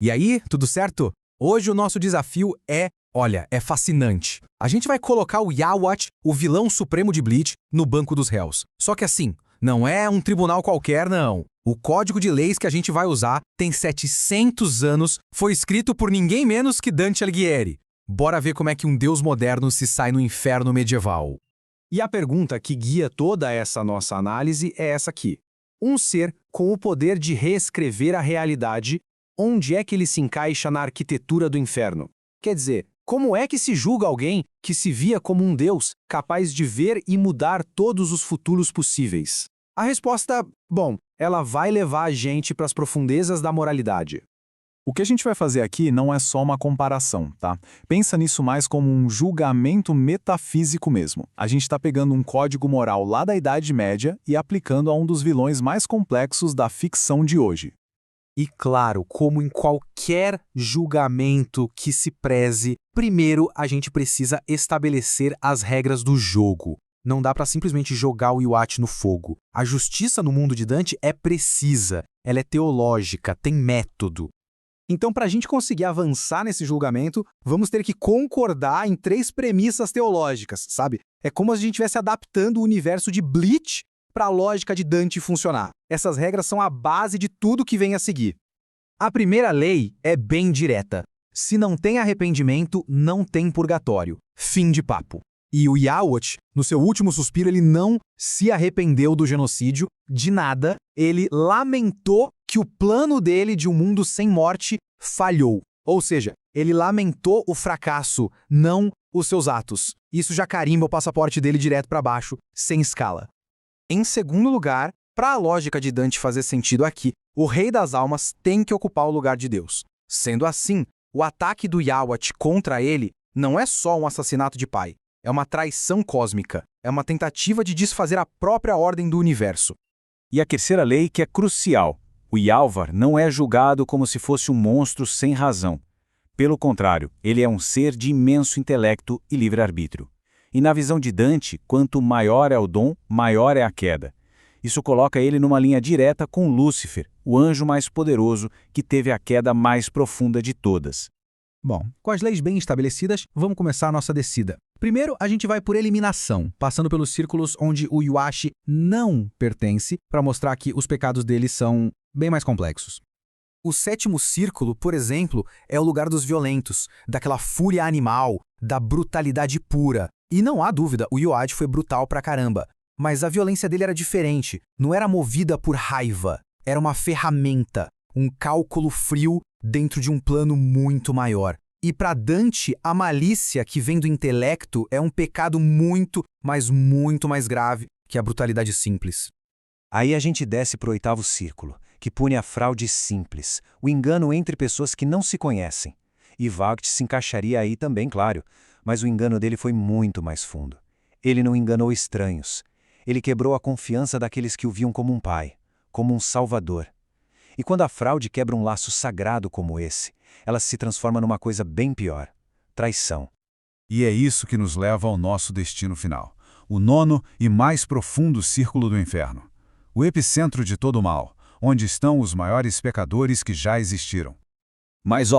E aí, tudo certo? Hoje o nosso desafio é fascinante. A gente vai colocar o Yawat, o vilão supremo de Bleach, no banco dos réus. Só que assim, não é um tribunal qualquer, não. O código de leis que a gente vai usar tem 700 anos, foi escrito por ninguém menos que Dante Alighieri. Bora ver como é que um deus moderno se sai no inferno medieval. E a pergunta que guia toda essa nossa análise é essa aqui. Um ser com o poder de reescrever a realidade, onde é que ele se encaixa na arquitetura do inferno? Quer dizer, como é que se julga alguém que se via como um deus capaz de ver e mudar todos os futuros possíveis? A resposta, ela vai levar a gente para as profundezas da moralidade. O que a gente vai fazer aqui não é só uma comparação, tá? Pensa nisso mais como um julgamento metafísico mesmo. A gente está pegando um código moral lá da Idade Média e aplicando a um dos vilões mais complexos da ficção de hoje. E claro, como em qualquer julgamento que se preze, primeiro a gente precisa estabelecer as regras do jogo. Não dá para simplesmente jogar o Yawat no fogo. A justiça no mundo de Dante é precisa, ela é teológica, tem método. Então, para a gente conseguir avançar nesse julgamento, vamos ter que concordar em 3 premissas teológicas, sabe? É como se a gente estivesse adaptando o universo de Bleach para a lógica de Dante funcionar. Essas regras são a base de tudo que vem a seguir. A primeira lei é bem direta. Se não tem arrependimento, não tem purgatório. Fim de papo. E o Yawat, no seu último suspiro, ele não se arrependeu do genocídio, de nada. Ele lamentou que o plano dele de um mundo sem morte falhou. Ou seja, ele lamentou o fracasso, não os seus atos. Isso já carimba o passaporte dele direto para baixo, sem escala. Em segundo lugar, para a lógica de Dante fazer sentido aqui, o Rei das Almas tem que ocupar o lugar de Deus. Sendo assim, o ataque do Yawat contra ele não é só um assassinato de pai. É uma traição cósmica. É uma tentativa de desfazer a própria ordem do universo. E a terceira lei que é crucial. O Yalvar não é julgado como se fosse um monstro sem razão. Pelo contrário, ele é um ser de imenso intelecto e livre-arbítrio. E na visão de Dante, quanto maior é o dom, maior é a queda. Isso coloca ele numa linha direta com Lúcifer, o anjo mais poderoso que teve a queda mais profunda de todas. Bom, com as leis bem estabelecidas, vamos começar a nossa descida. Primeiro, a gente vai por eliminação, passando pelos círculos onde o Yuashi não pertence, para mostrar que os pecados dele são bem mais complexos. O sétimo círculo, por exemplo, é o lugar dos violentos, daquela fúria animal, da brutalidade pura. E não há dúvida, o Yawat foi brutal pra caramba. Mas a violência dele era diferente, não era movida por raiva, era uma ferramenta, um cálculo frio dentro de um plano muito maior. E para Dante, a malícia que vem do intelecto é um pecado muito, mas muito mais grave que a brutalidade simples. Aí a gente desce para o oitavo círculo, que pune a fraude simples, o engano entre pessoas que não se conhecem. E Vogt se encaixaria aí também, claro, mas o engano dele foi muito mais fundo. Ele não enganou estranhos. Ele quebrou a confiança daqueles que o viam como um pai, como um salvador. E quando a fraude quebra um laço sagrado como esse, ela se transforma numa coisa bem pior: traição. E é isso que nos leva ao nosso destino final, o nono e mais profundo círculo do inferno. O epicentro de todo o mal, onde estão os maiores pecadores que já existiram. Mas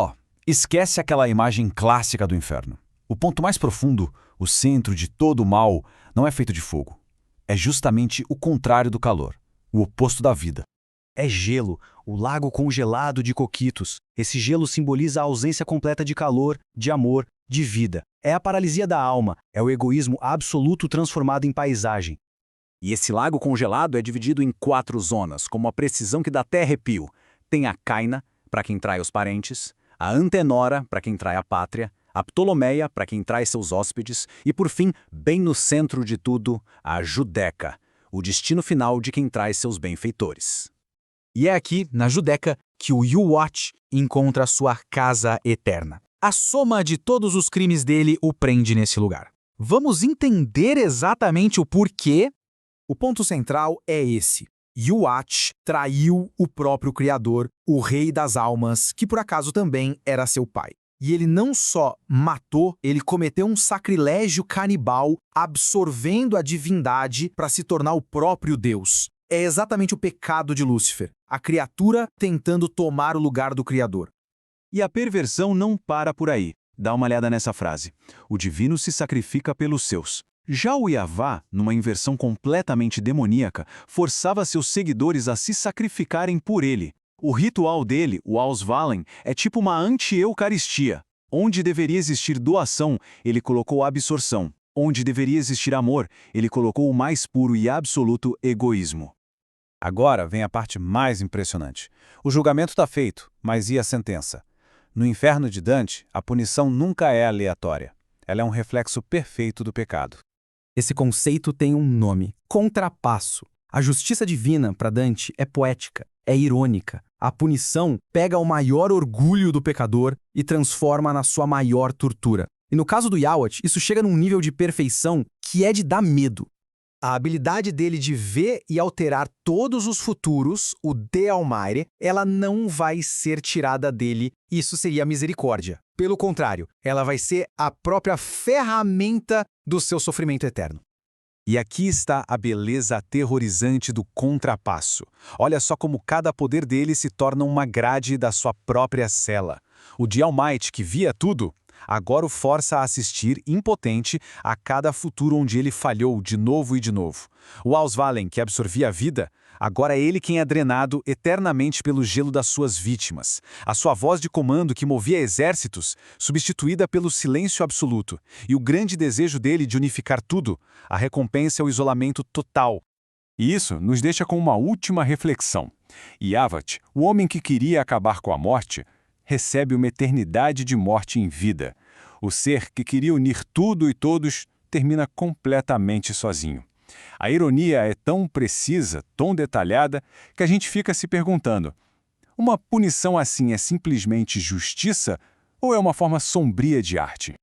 esquece aquela imagem clássica do inferno. O ponto mais profundo, o centro de todo o mal, não é feito de fogo. É justamente o contrário do calor, o oposto da vida. É gelo, o lago congelado de Coquitos. Esse gelo simboliza a ausência completa de calor, de amor, de vida. É a paralisia da alma, é o egoísmo absoluto transformado em paisagem. E esse lago congelado é dividido em 4 zonas, com uma precisão que dá até arrepio. Tem a Caina, para quem trai os parentes, a Antenora, para quem trai a pátria, a Ptolomeia, para quem trai seus hóspedes, e por fim, bem no centro de tudo, a Judeca, o destino final de quem trai seus benfeitores. E é aqui, na Judeca, que o Yawat encontra sua casa eterna. A soma de todos os crimes dele o prende nesse lugar. Vamos entender exatamente o porquê? O ponto central é esse. Yawat traiu o próprio Criador, o Rei das Almas, que por acaso também era seu pai. E ele não só matou, ele cometeu um sacrilégio canibal, absorvendo a divindade para se tornar o próprio Deus. É exatamente o pecado de Lúcifer, a criatura tentando tomar o lugar do Criador. E a perversão não para por aí. Dá uma olhada nessa frase. O divino se sacrifica pelos seus. Já o Yahavá, numa inversão completamente demoníaca, forçava seus seguidores a se sacrificarem por ele. O ritual dele, o Ausvalen, é tipo uma anti-eucaristia. Onde deveria existir doação, ele colocou absorção. Onde deveria existir amor, ele colocou o mais puro e absoluto egoísmo. Agora vem a parte mais impressionante. O julgamento está feito, mas e a sentença? No inferno de Dante, a punição nunca é aleatória. Ela é um reflexo perfeito do pecado. Esse conceito tem um nome: contrapasso. A justiça divina, para Dante, é poética, é irônica. A punição pega o maior orgulho do pecador e transforma na sua maior tortura. E no caso do Yahweh, isso chega num nível de perfeição que é de dar medo. A habilidade dele de ver e alterar todos os futuros, o The Almighty, ela não vai ser tirada dele. Isso seria misericórdia. Pelo contrário, ela vai ser a própria ferramenta do seu sofrimento eterno. E aqui está a beleza aterrorizante do contrapasso. Olha só como cada poder dele se torna uma grade da sua própria cela. O The Almighty, que via tudo, agora o força a assistir, impotente, a cada futuro onde ele falhou de novo e de novo. O Ausvalen, que absorvia a vida, agora é ele quem é drenado eternamente pelo gelo das suas vítimas. A sua voz de comando que movia exércitos, substituída pelo silêncio absoluto. E o grande desejo dele de unificar tudo, a recompensa é o isolamento total. E isso nos deixa com uma última reflexão. Yahavá, o homem que queria acabar com a morte, recebe uma eternidade de morte em vida. O ser que queria unir tudo e todos termina completamente sozinho. A ironia é tão precisa, tão detalhada, que a gente fica se perguntando: uma punição assim é simplesmente justiça ou é uma forma sombria de arte?